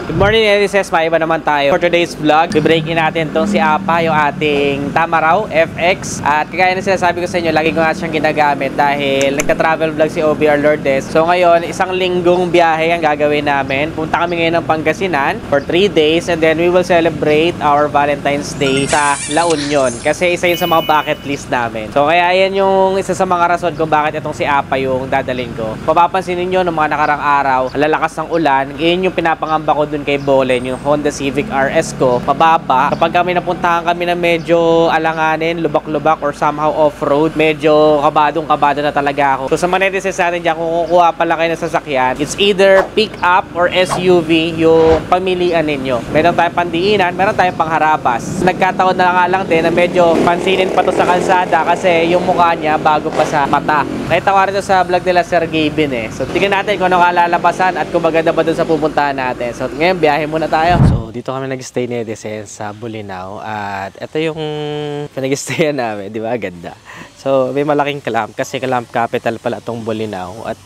Good morning, Edices. Maiba naman tayo. For today's vlog, bibreakin natin itong si Apa, yung ating Tamaraw FX. At kagaya na sinasabi ko sa inyo, lagi ko nga siyang ginagamit dahil nagka-travel vlog si OBR Lourdes. So ngayon, isang linggong biyahe ang gagawin namin. Punta kami ngayon ng Pangasinan for 3 days and then we will celebrate our Valentine's Day sa La Union. Kasi isa yun sa mga bucket list namin. So kaya yan yung isa sa mga rason kung bakit itong si Apa yung dadalhin ko. Papapansin ninyo ng mga nakarang araw, lalakas ng ulan. Ngayon yung pinapangamba ko dun kay Bolen, yung Honda Civic RS ko, pababa. Kapag kami napuntahan kami na medyo alanganin, lubak-lubak or somehow off-road, medyo kabadong-kabado na talaga ako. So sa mga netizens natin dyan, kung kukuha pala kayo ng sasakyan, it's either pick up or SUV yung pamilian ninyo. Meron tayong pandiinan, meron tayong pangharabas. Nagkataon na nga lang din na medyo pansinin pa to sa kalsada kasi yung mukha niya bago pa sa mata. Nakita ko rin sa vlog nila Sir Gavin eh. So tignan natin kung ano kalalabasan at kung maganda ba dun sa pupuntahan natin. So ngayon, biyahe muna tayo. So, dito kami nag-stay ni Edison sa Bolinao. At ito yung pinag-stayan namin. Di ba? Ganda. So, may malaking clamp kasi clamp capital pala itong Bolinao. At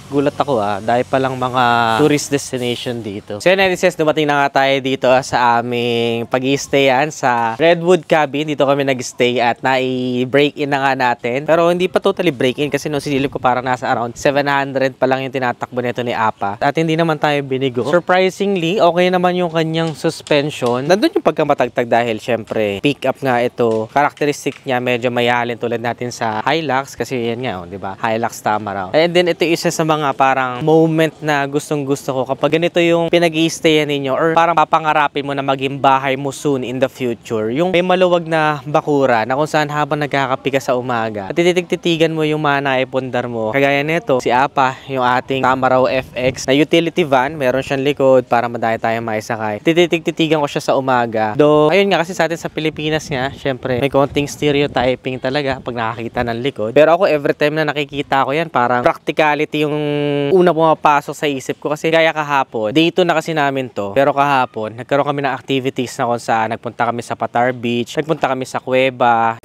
gulat ako dahil palang mga tourist destination dito. So yun, Edison, dumating na nga tayo dito sa aming pag-i-stayan sa Redwood Cabin. Dito kami nag-stay at nai-break-in na nga natin. Pero hindi pa totally break-in kasi nung sinilip ko parang nasa around 700 pa lang yung tinatakbo nito ni Apa. At hindi naman tayo binigo. Surprisingly, okay naman yung kanyang suspension. Nandun yung pagkamatagtag dahil syempre pick-up nga ito. Characteristic niya medyo mayalin tulad natin sa Hilux kasi yan nga, di ba? Hilux Tamaraw. And then ito isa sa mga parang moment na gustong-gusto ko kapag ganito yung pinag-i-stayan ninyo or parang papangarapin mo na maging bahay mo soon in the future. Yung may maluwag na bakura na kung saan habang nagkakape ka sa umaga at tititig-titigan mo yung mga naipundar mo. Kagaya nito, si Apa, yung ating Tamaraw FX na utility van, meron siyang likod para madaya tayo maisakay. Tititig-titigan ko siya sa umaga. Do, ayun nga kasi sa atin sa Pilipinas nga, syempre may konting stereotyping talaga pag nakakita ng likod. Pero ako every time na nakikita ko yan, parang practicality yung una pumapasok sa isip ko kasi gaya kahapon, day 2 na kasi namin to, pero kahapon nagkaroon kami ng activities na kung saan nagpunta kami sa Patar Beach, nagpunta kami sa Cueva.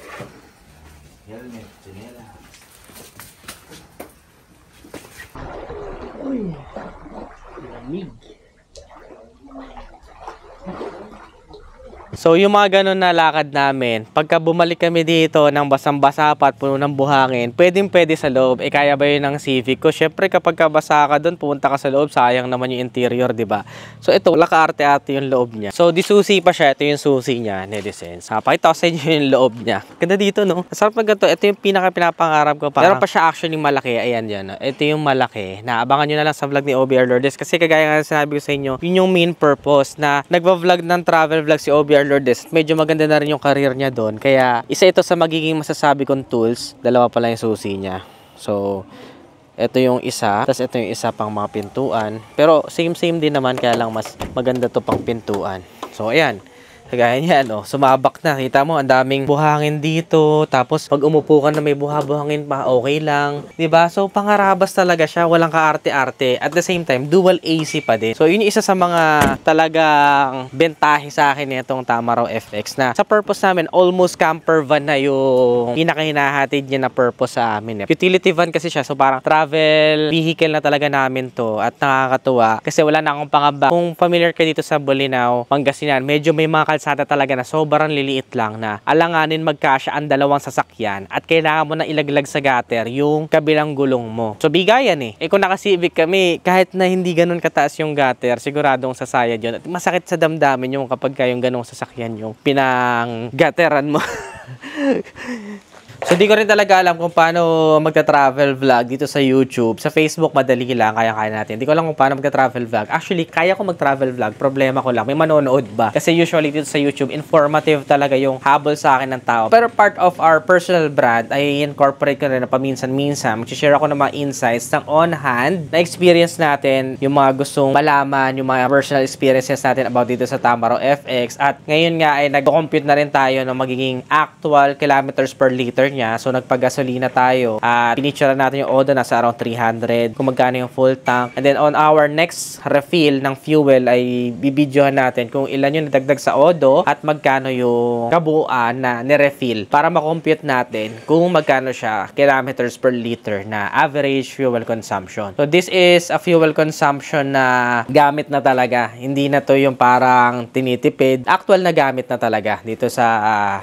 Helmet, sinela. Uy, lamig. So yung mga ganun na lakad namin, pagka bumalik kami dito ng basang-basa pa at puno ng buhangin, pwedeng-pwede sa loob. Kaya ba yun ng Civic ko? Syempre kapag basa ka doon, pumunta ka sa loob, sayang naman yung interior, di ba? So ito, wala ka-arte-arte yung loob niya. So disusi pa siya, ito yung susi niya, Nedicens. Pakita ko sa inyo yung loob niya. Ganda dito, no? Sarap na ganito, ito yung pinaka-pinapangarap ko. Meron pa siya actually malaki, ayan yan. Ito yung malaki. Naabangan nyo na lang sa vlog ni OBR Lourdes kasi kagaya nga sinabi ko sa inyo, yun yung main purpose na nagva-vlog ng travel vlog si OBR Lourdes. Medyo maganda na rin yung career niya doon. Kaya isa ito sa magiging masasabi kong tools. Dalawa pala yung susi niya. So, ito yung isa. Tapos ito yung isa pang mga pintuan. Pero same din naman. Kaya lang mas maganda to pang pintuan. So, ayan. Kagaya niyan, sumabak na. Kita mo, ang daming buhangin dito. Tapos, pag umupo ka na may buhangin pa, okay lang. Diba? So, pangarabas talaga siya. Walang kaarte-arte. At the same time, dual AC pa din. So, yun yung isa sa mga talagang bentahe sa akin itong Tamaraw FX na sa purpose namin, almost camper van na yung pinakahinahatid niya na purpose sa amin. Utility van kasi siya. So, parang travel vehicle na talaga namin to. At nakakatuwa. Kasi wala na akong pangamba. Kung familiar ka dito sa Bolinao, Pangasinan, medyo may mga kalsada talaga na sobrang liliit lang na alanganin magkasya ang dalawang sasakyan at kailangan mo na ilaglag sa gutter yung kabilang gulong mo. So bigayan kung naka-Civic kami, kahit na hindi ganun kataas yung gutter, siguradong sasayad yun. At masakit sa damdamin yung kapag kayong ganung sasakyan yung pinang-gutteran mo. So, di ko rin talaga alam kung paano magta-travel vlog dito sa YouTube. Sa Facebook, madali lang. Kaya natin. Di ko alam kung paano magta-travel vlog. Actually, kaya ko mag-travel vlog. Problema ko lang. May manonood ba? Kasi usually dito sa YouTube, informative talaga yung habol sa akin ng tao. Pero part of our personal brand, ay incorporate ko rin na paminsan-minsan. Mag-share ako ng mga insights ng on-hand na experience natin, yung mga gustong malaman, yung mga personal experiences natin about dito sa Tamaraw FX. At ngayon nga ay nag-compute na rin tayo ng magiging actual kilometers per liter niya. So, nagpagasolina tayo at pinicture natin yung Odo nasa around 300 kung magkano yung full tank. And then, on our next refill ng fuel ay bibidyohan natin kung ilan yung nadagdag sa Odo at magkano yung kabuuan na nirefill para makompute natin kung magkano siya kilometers per liter na average fuel consumption. So, this is a fuel consumption na gamit na talaga. Hindi na to yung parang tinitipid. Actual na gamit na talaga dito sa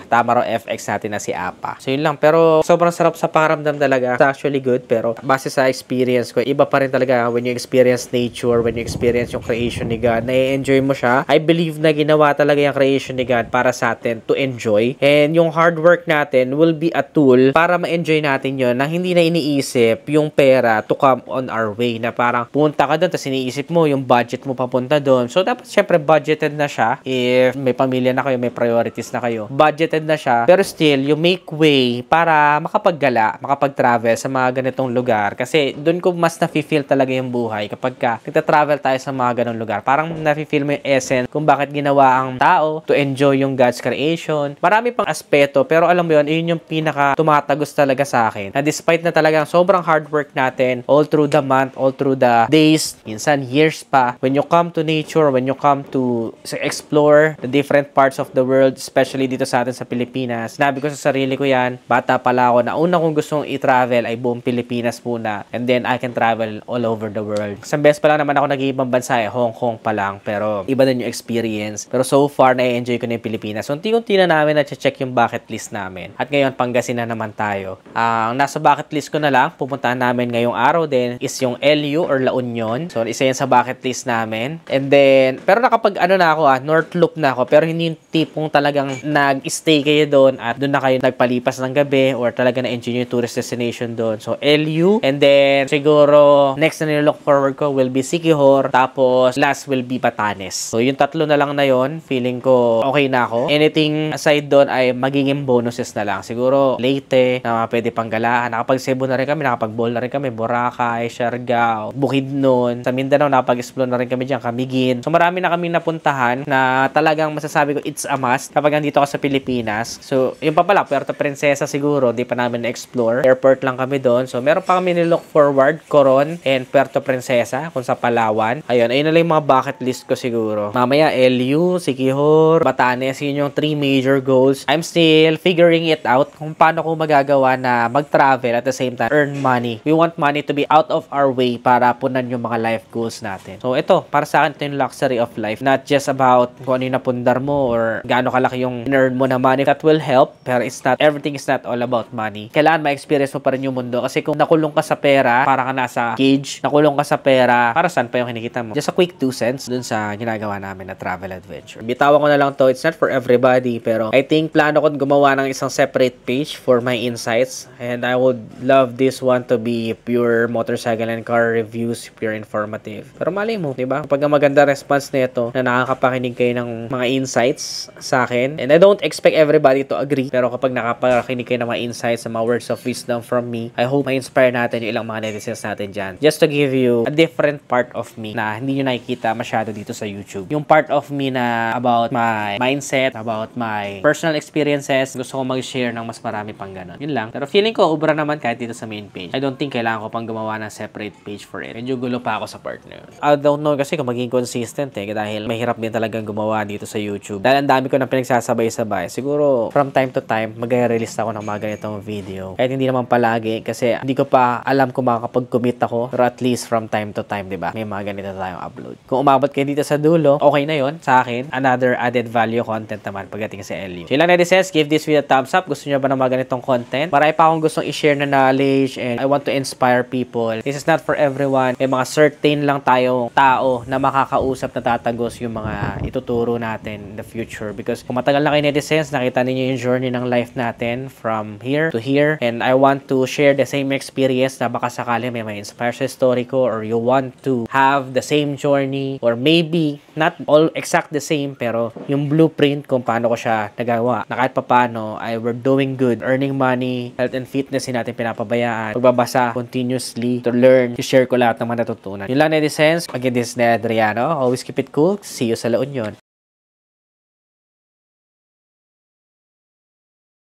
Tamaraw FX natin na si APA. So, yun lang. Pero, sobrang sarap sa pakiramdam talaga. It's actually good. Pero, base sa experience ko, iba pa rin talaga when you experience nature, when you experience yung creation ni God, na-enjoy mo siya. I believe na ginawa talaga yung creation ni God para sa atin to enjoy. And yung hard work natin will be a tool para ma-enjoy natin yon na hindi na iniisip yung pera to come on our way. Na parang punta ka doon, tapos iniisip mo yung budget mo papunta doon. So, dapat syempre budgeted na siya. If may pamilya na kayo, may priorities na kayo. Budgeted na siya. Pero still, you make way para makapaggala, makapag-travel sa mga ganitong lugar. Kasi doon ko mas nafe-feel talaga yung buhay kapag ka nagta-travel tayo sa mga ganong lugar. Parang nafe-feel mo yung essence kung bakit ginawa ang tao to enjoy yung God's creation. Marami pang aspeto, pero alam mo yun yung pinaka tumatagos talaga sa akin. Na despite na talagang sobrang hard work natin all through the month, all through the days, minsan years pa, when you come to nature, when you come to explore the different parts of the world, especially dito sa atin sa Pilipinas, sinabi ko sa sarili ko yan, bata pala ako, na una kong gustong i-travel ay buong Pilipinas muna, and then I can travel all over the world. Isang beses pa lang naman ako nag-iibang bansa Hong Kong pa lang, pero iba din yung experience. Pero so far, na-enjoy ko na yung Pilipinas. So, unti-unti na namin na-check yung bucket list namin. At ngayon, Pangasinan naman tayo. Ang nasa bucket list ko na lang, pupuntahan namin ngayong araw din, is yung LU or La Union. So, isa yan sa bucket list namin. And then, pero nakapag-ano na ako, North Loop na ako, pero hindi yung tipong talagang nag-stay kayo doon at doon na kayo nagpalipas ng gabi or talaga na-enjoy yung tourist destination doon. So, LU. And then, siguro, next na nilook forward ko will be Siquijor. Tapos, last will be Batanes. So, yung tatlo na lang na yon, feeling ko okay na ako. Anything aside doon ay magiging bonuses na lang. Siguro, Leyte, na pwede panggalaan. Nakapag-Cebu na rin kami, nakapag-Bohol na rin kami, Boracay, Siargao, Bukidnon. Sa Mindanao, nakapag-explore na rin kami dyan, Camiguin. So, marami na kami napuntahan na talagang masasabi ko, it's a must kapag nandito ka sa Pilipinas. So, yung pa pala, Puerto Princesa siguro, di pa namin na-explore. Airport lang kami doon. So, meron pa kami nilook forward, Coron and Puerto Princesa, kung sa Palawan. Ayun na lang yung mga bucket list ko siguro. Mamaya, LU, Siquijor, Batanes, yun yung 3 major goals. I'm still figuring it out kung paano ko magagawa na mag-travel at the same time, earn money. We want money to be out of our way para punan yung mga life goals natin. So, ito, para sa akin, ito yung luxury of life. Not just about kung ano yung napundar mo or gaano kalaki yung in-earn mo na money. That will help, pero everything is not all about money. Kailangan ma-experience mo pa rin yung mundo. Kasi kung nakulong ka sa pera, para ka nasa cage, nakulong ka sa pera, para saan pa yung kinikita mo? Just a quick 2 cents dun sa ginagawa namin na travel adventure. Bitawan ko na lang to. It's not for everybody, pero I think plano ko gumawa ng isang separate page for my insights. And I would love this one to be pure motorcycle and car reviews, pure informative. Pero mali mo, di ba? Kapag maganda response nito na nakakapakinig kayo ng mga insights sa akin, and I don't expect everybody to agree, pero kapag nakapakinig kayo ng mga insights, mga words of wisdom from me, I hope ma-inspire natin yung ilang mga netizens natin dyan. Just to give you a different part of me na hindi nyo nakikita masyado dito sa YouTube. Yung part of me na about my mindset, about my personal experiences, gusto ko mag-share ng mas marami pang ganun. Yun lang. Pero feeling ko, ubra naman kahit dito sa main page. I don't think kailangan ko pang gumawa ng separate page for it. Medyo gulo pa ako sa part na yun. I don't know kasi kung maging consistent dahil mahirap din talagang gumawa dito sa YouTube. Dahil ang dami ko na pinagsasabay-sabay. Siguro, from time to time, mag-release ako ng mga ganitong video. Kahit hindi naman palagi kasi hindi ko pa alam kung makakapag-commit ako. Pero at least from time to time, diba? May mga ganito tayong upload. Kung umabot kayo dito sa dulo, okay na yon sa akin. Another added value content naman pagdating sa LU. So, ilang netizens, give this video a thumbs up. Gusto nyo ba ng mga ganitong content? Marami pa akong gustong i-share na knowledge and I want to inspire people. This is not for everyone. May mga certain lang tayong tao na makakausap na tatagos yung mga ituturo natin in the future. Because kung matagal na kayo netizens, nakita ninyo yung journey ng life natin from here to here. And I want to share the same experience na baka sakali may inspire sa story ko or you want to have the same journey or maybe not all exact the same pero yung blueprint kung paano ko siya nagawa na kahit papano ay we're doing good, earning money, health and fitness din natin pinapabayaan, pagbabasa continuously to learn, to share ko lahat ng mga natutunan. Yun lang netizens. Again, this is Adriano. Always keep it cool. See you sa La Union.